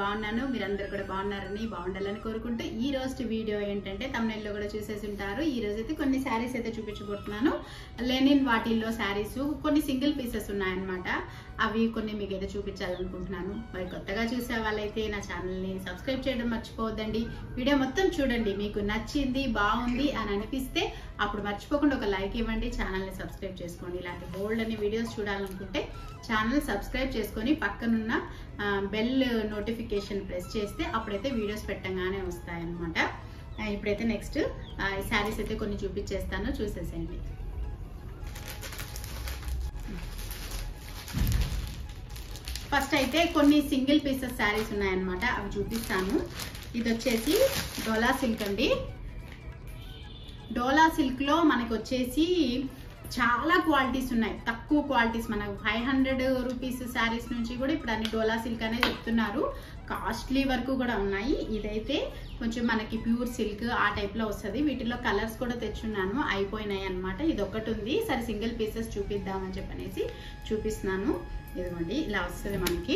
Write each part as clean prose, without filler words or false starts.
బాగున్నాను. మీరందరూ కూడా బాగున్నారని బాగుండాలని కోరుకుంటూ ఈ రోజు వీడియో ఏంటంటే thumbnail లో కూడా చూసేసి ఉంటారు. ఈ రోజు అయితే కొన్ని శారీస్ అయితే చూపించబోతున్నాను. లెనిన్ వాటిల్లో శారీస్ కొన్ని సింగిల్ పీసెస్ ఉన్నాయన్నమాట. అవి కొన్ని మీకు అయితే చూపించాలనుకుంటున్నాను. మరి కొత్తగా చూసే వాళ్ళైతే నా ఛానల్ని సబ్స్క్రైబ్ చేయడం మర్చిపోవద్దండి. వీడియో మొత్తం చూడండి. మీకు నచ్చింది బాగుంది అని అనిపిస్తే అప్పుడు మర్చిపోకుండా ఒక లైక్ ఇవ్వండి. ఛానల్ని సబ్స్క్రైబ్ చేసుకోండి. ఇలాంటి బోల్డ్ అని వీడియోస్ చూడాలనుకుంటే ఛానల్ సబ్స్క్రైబ్ చేసుకొని పక్కనున్న బెల్ నోటిఫికేషన్ ప్రెస్ చేస్తే అప్పుడైతే వీడియోస్ పెట్టగానే వస్తాయన్నమాట. ఇప్పుడైతే నెక్స్ట్ శారీస్ అయితే కొన్ని చూపించేస్తాను, చూసేసేయండి. ఫస్ట్ అయితే కొన్ని సింగిల్ పీసెస్ శారీస్ ఉన్నాయన్నమాట, అవి చూపిస్తాను. ఇది వచ్చేసి డోలా సిల్క్ అండి. డోలా సిల్క్ లో మనకి వచ్చేసి చాలా క్వాలిటీస్ ఉన్నాయి. తక్కువ క్వాలిటీస్ మనకు 500 రూపీస్ శారీస్ నుంచి కూడా ఇప్పుడు అన్ని డోలా సిల్క్ అనేది చెప్తున్నారు. కాస్ట్లీ వరకు కూడా ఉన్నాయి. ఇదైతే కొంచెం మనకి ప్యూర్ సిల్క్ ఆ టైప్లో వస్తుంది. వీటిలో కలర్స్ కూడా తెచ్చున్నాను, అయిపోయినాయి అనమాట. ఇది ఒకటి ఉంది. సరే సింగిల్ పీసెస్ చూపిద్దామని చెప్పనేసి చూపిస్తున్నాను. ఇదిగోండి ఇలా వస్తుంది మనకి.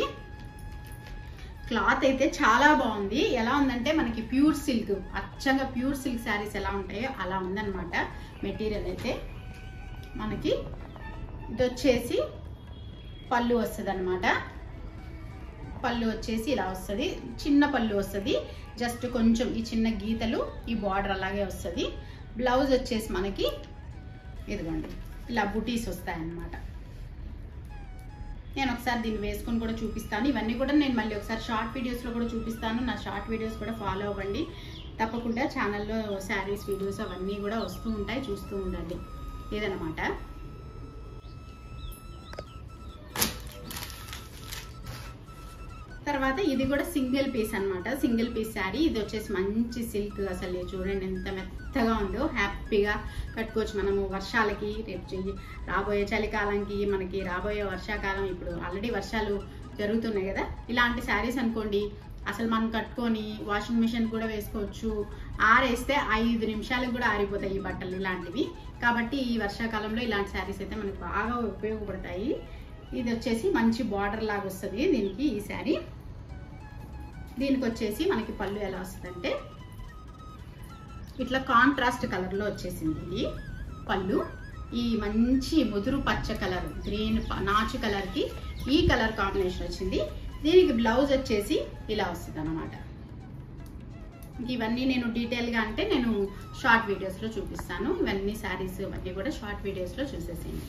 క్లాత్ అయితే చాలా బాగుంది. ఎలా ఉందంటే మనకి ప్యూర్ సిల్క్, అచ్చంగా ప్యూర్ సిల్క్ శారీస్ ఎలా ఉంటాయో అలా ఉందన్నమాట. మెటీరియల్ అయితే మనకి ఇది వచ్చేసి పళ్ళు వస్తుంది అనమాట. పళ్ళు వచ్చేసి ఇలా వస్తుంది, చిన్న పళ్ళు వస్తుంది. జస్ట్ కొంచెం ఈ చిన్న గీతలు, ఈ బార్డర్ అలాగే వస్తుంది. బ్లౌజ్ వచ్చేసి మనకి ఇదిగోండి ఇలా బుటీస్ వస్తాయన్నమాట. నేను ఒకసారి దీన్ని వేసుకొని కూడా చూపిస్తాను. ఇవన్నీ కూడా నేను మళ్ళీ ఒకసారి షార్ట్ వీడియోస్లో కూడా చూపిస్తాను. నా షార్ట్ వీడియోస్ కూడా ఫాలో అవ్వండి తప్పకుండా. ఛానల్లో శారీస్ వీడియోస్ అవన్నీ కూడా వస్తూ ఉంటాయి, చూస్తూ ఉండండి. ఇదనమాట. తర్వాత ఇది కూడా సింగిల్ పీస్ అనమాట. Single piece sari. ఇది వచ్చేసి మంచి సిల్క్. అసలు చూడండి ఎంత మెత్తగా ఉందో. హ్యాపీగా కట్టుకోవచ్చు మనము వర్షాలకి, రేపు రాబోయే చలికాలంకి, మనకి రాబోయే వర్షాకాలం. ఇప్పుడు ఆల్రెడీ వర్షాలు జరుగుతున్నాయి కదా. ఇలాంటి శారీస్ అనుకోండి అసలు మనం కట్టుకొని వాషింగ్ మిషన్ కూడా వేసుకోవచ్చు. ఆరేస్తే 5 నిమిషాలకు కూడా ఆరిపోతాయి ఈ బట్టలు ఇలాంటివి. కాబట్టి ఈ వర్షాకాలంలో ఇలాంటి శారీస్ అయితే మనకు బాగా ఉపయోగపడతాయి. ఇది వచ్చేసి మంచి బార్డర్ లాగా వస్తుంది దీనికి ఈ శారీ. దీనికి వచ్చేసి మనకి పళ్ళు ఎలా వస్తుందంటే ఇట్లా కాంట్రాస్ట్ కలర్లో వచ్చేసింది ఇది పళ్ళు. ఈ మంచి ముదురు పచ్చ కలర్, గ్రీన్ నాచు కలర్కి ఈ కలర్ కాంబినేషన్ వచ్చింది. దీనికి బ్లౌజ్ వచ్చేసి ఇలా వస్తుంది అన్నమాట. ఇవన్నీ నేను డీటెయిల్గా అంటే నేను షార్ట్ వీడియోస్లో చూపిస్తాను. ఇవన్నీ శారీస్ ఇవన్నీ కూడా షార్ట్ వీడియోస్లో చూసేసేయండి.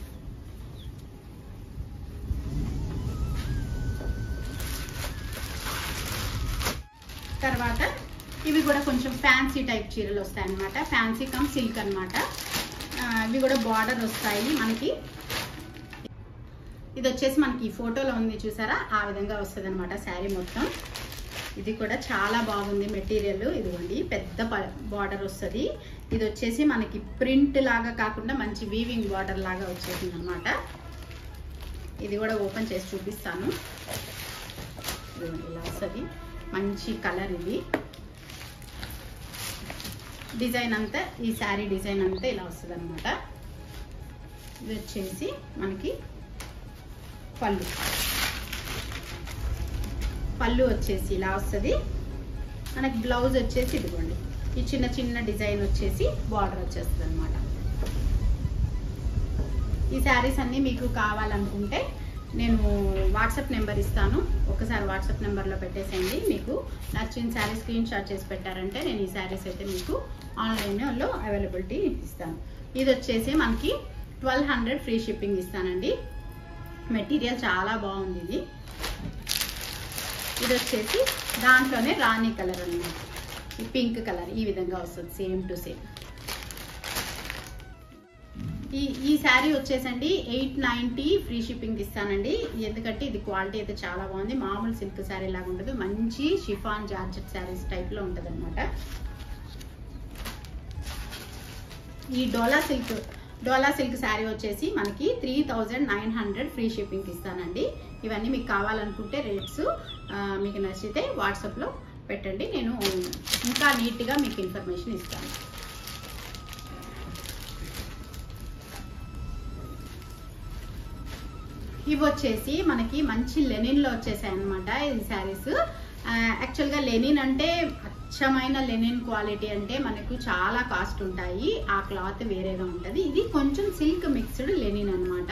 తర్వాత ఇవి కూడా కొంచెం ఫ్యాన్సీ టైప్ చీరలు వస్తాయి అన్నమాట. ఫ్యాన్సీ కమ్ సిల్క్ అనమాట. ఇవి కూడా బార్డర్ వస్తాయి మనకి. ఇది వచ్చేసి మనకి ఫోటోలో ఉంది చూసారా, ఆ విధంగా వస్తుంది అనమాట శారీ మొత్తం. ఇది కూడా చాలా బాగుంది మెటీరియల్. ఇదిగోండి పెద్ద బార్డర్ వస్తుంది. ఇది వచ్చేసి మనకి ప్రింట్ లాగా కాకుండా మంచి వీవింగ్ బార్డర్ లాగా వచ్చేసింది అనమాట. ఇది కూడా ఓపెన్ చేసి చూపిస్తాను. ఇలా వస్తుంది మంచి కలర్. ఇది డిజైన్ అంతా, ఈ శారీ డిజైన్ అంతా ఇలా వస్తుంది అనమాట. ఇది వచ్చేసి మనకి పళ్ళు. పళ్ళు వచ్చేసి ఇలా వస్తుంది మనకి. బ్లౌజ్ వచ్చేసి ఇదిగోండి ఈ చిన్న చిన్న డిజైన్ వచ్చేసి బార్డర్ వచ్చేస్తుంది అనమాట. ఈ శారీస్ అన్నీ మీకు కావాలనుకుంటే నేను వాట్సాప్ నెంబర్ ఇస్తాను. ఒకసారి వాట్సాప్ నెంబర్లో పెట్టేసేయండి. మీకు నచ్చిన శారీ స్క్రీన్ షాట్ చేసి పెట్టారంటే నేను ఈ శారీస్ అయితే మీకు ఆన్లైన్లో అవైలబిలిటీ ఇస్తాను. ఇది వచ్చేసి మనకి 1200 ఫ్రీ షిప్పింగ్ ఇస్తానండి. మెటీరియల్ చాలా బాగుంది. ఇది వచ్చేసి దాంట్లోనే రాణి కలర్ అన్నమాట. ఈ పింక్ కలర్ ఈ విధంగా వస్తుంది, సేమ్ టు సేమ్. ఈ శారీ వచ్చేసండి 890 ఫ్రీ షిప్పింగ్ ఇస్తానండి. ఎందుకంటే ఇది క్వాలిటీ అయితే చాలా బాగుంది. మామూలు సిల్క్ శారీ లాగా ఉంటుంది, మంచి షిఫాన్ జార్జెట్ శారీస్ టైప్లో ఉంటుంది అనమాట. ఈ డోలా సిల్క్ శారీ వచ్చేసి మనకి 3900 ఫ్రీ షిప్పింగ్ ఇస్తానండి. ఇవన్నీ మీకు కావాలనుకుంటే రేట్స్ మీకు నచ్చితే వాట్సాప్లో పెట్టండి. నేను ఇంకా నీట్గా మీకు ఇన్ఫర్మేషన్ ఇస్తాను. ఇవి వచ్చేసి మనకి మంచి లెనిన్ లో వచ్చేసాయి అన్నమాట ఈ సారీస్. యాక్చువల్గా లెనిన్ అంటే అచ్చమైన లెనిన్ క్వాలిటీ అంటే మనకు చాలా కాస్ట్ ఉంటాయి, ఆ క్లాత్ వేరేగా ఉంటుంది. ఇది కొంచెం సిల్క్ మిక్స్డ్ లెనిన్ అనమాట.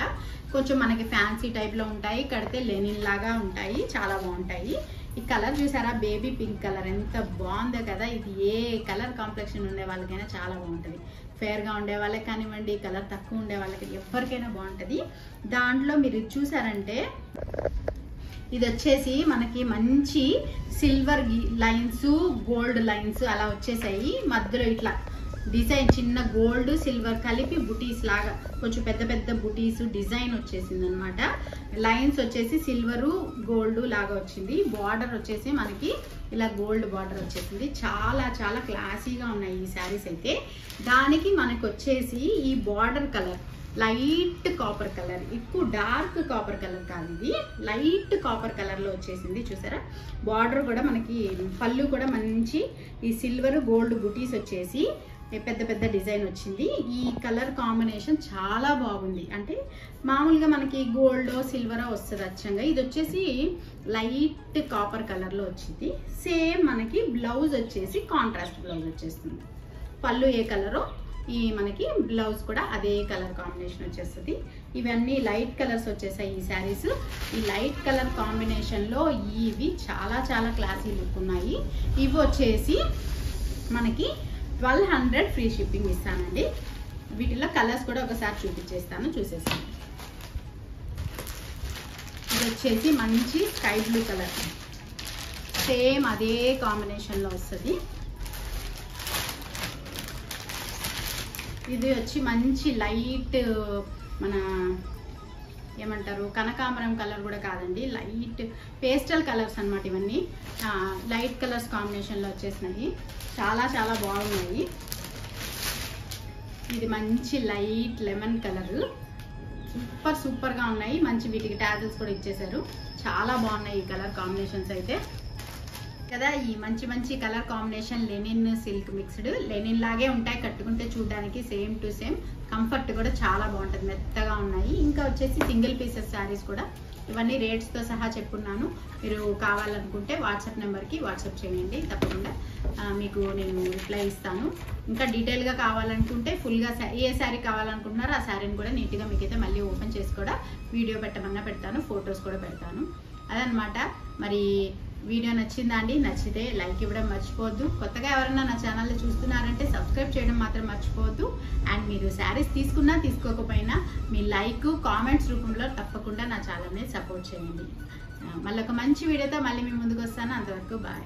కొంచెం మనకి ఫ్యాన్సీ టైప్లో ఉంటాయి, కడితే లెనిన్ లాగా ఉంటాయి, చాలా బాగుంటాయి. ఈ కలర్ చూసారా, బేబీ పింక్ కలర్ ఎంత బాగుందో కదా. ఇది ఏ కలర్ కాంప్లెక్షన్ ఉండే వాళ్ళకైనా చాలా బాగుంటుంది. ఫేర్గా ఉండే వాళ్ళకి కానివ్వండి, కలర్ తక్కువ ఉండే వాళ్ళకి ఎవరికైనా బాగుంటుంది. దాంట్లో మీరు చూసారంటే ఇది వచ్చేసి మనకి మంచి సిల్వర్ లైన్స్, గోల్డ్ లైన్స్ అలా వచ్చేసాయి. మధ్యలో ఇట్లా డిజైన్ చిన్న గోల్డ్ సిల్వర్ కలిపి బుటీస్ లాగా కొంచెం పెద్ద పెద్ద బుటీస్ డిజైన్ వచ్చేసింది అనమాట. లైన్స్ వచ్చేసి సిల్వరు గోల్డ్ లాగా వచ్చింది. బార్డర్ వచ్చేసి మనకి ఇలా గోల్డ్ బార్డర్ వచ్చేసింది. చాలా చాలా క్లాసీగా ఉన్నాయి ఈ శారీస్ అయితే. దానికి మనకు వచ్చేసి ఈ border colour light copper colour, ఎక్కువ డార్క్ కాపర్ కలర్ కాదు, ఇది లైట్ కాపర్ కలర్లో వచ్చేసింది. చూసారా, బార్డర్ కూడా మనకి, పళ్ళు కూడా మంచి ఈ సిల్వర్ గోల్డ్ బుటీస్ వచ్చేసి పెద్ద పెద్ద డిజైన్ వచ్చింది. ఈ కలర్ కాంబినేషన్ చాలా బాగుంది. అంటే మామూలుగా మనకి గోల్డ్ సిల్వర్ వస్తుంది అచ్చంగా, ఇది వచ్చేసి లైట్ కాపర్ కలర్లో వచ్చింది. సేమ్ మనకి బ్లౌజ్ వచ్చేసి కాంట్రాస్ట్ బ్లౌజ్ వచ్చేస్తుంది. పళ్ళు ఏ కలరో ఈ మనకి బ్లౌజ్ కూడా అదే కలర్ కాంబినేషన్ వచ్చేస్తుంది. ఇవన్నీ లైట్ కలర్స్ వచ్చేసాయి ఈ శారీస్. ఈ లైట్ కలర్ కాంబినేషన్లో ఇవి చాలా చాలా క్లాసీ లుక్ ఉన్నాయి. ఇవి వచ్చేసి మనకి 1200 ఫ్రీ షిప్పింగ్ ఇస్తానండి. వీటిలో కలర్స్ కూడా ఒకసారి చూపించేస్తాను, చూసేస్తాను. ఇది వచ్చేసి మంచి స్కై బ్లూ కలర్, సేమ్ అదే కాంబినేషన్లో వస్తుంది. ఇది వచ్చి మంచి లైట్ మన ఏమంటారు కనకాంబరం కలర్ కూడా కాదండి, లైట్ పేస్టల్ కలర్స్ అన్నమాట. ఇవన్నీ లైట్ కలర్స్ కాంబినేషన్లో వచ్చేసినాయి, చాలా చాలా బాగున్నాయి. ఇది మంచి లైట్ లెమన్ కలర్, సూపర్ సూపర్గా ఉన్నాయి. మంచి వీటికి టాజిల్స్ కూడా ఇచ్చేసారు, చాలా బాగున్నాయి ఈ కలర్ కాంబినేషన్స్ అయితే కదా. ఈ మంచి మంచి colour combination linen silk mixed, linen లాగే ఉంటాయి కట్టుకుంటే చూడడానికి, సేమ్ టు సేమ్. కంఫర్ట్ కూడా చాలా బాగుంటుంది, మెత్తగా ఉన్నాయి. ఇంకా వచ్చేసి సింగిల్ పీసెస్ శారీస్ కూడా, ఇవన్నీ రేట్స్తో సహా చెప్పున్నాను. మీరు కావాలనుకుంటే వాట్సాప్ నెంబర్కి వాట్సాప్ చేయండి, తప్పకుండా మీకు నేను రిప్లై ఇస్తాను. ఇంకా డీటెయిల్గా కావాలనుకుంటే ఫుల్గా ఏ శారీ కావాలనుకుంటున్నారో ఆ శారీని కూడా నీట్గా మీకైతే మళ్ళీ ఓపెన్ చేసి కూడా వీడియో పెట్టమన్నా పెడతాను, ఫొటోస్ కూడా పెడతాను. అదనమాట. మరి వీడియో నచ్చిందా అండి? నచ్చితే లైక్ ఇవ్వడం మర్చిపోవద్దు. కొత్తగా ఎవరైనా నా ఛానల్ని చూస్తున్నారంటే సబ్స్క్రైబ్ చేయడం మాత్రం మర్చిపోవద్దు. అండ్ మీరు శారీస్ తీసుకున్నా తీసుకోకపోయినా మీ లైక్ కామెంట్స్ రూపంలో తప్పకుండా నా ఛానల్ని సపోర్ట్ చేయండి. మళ్ళీ ఒక మంచి వీడియోతో మళ్ళీ మీ ముందుకు వస్తాను. అంతవరకు బాయ్.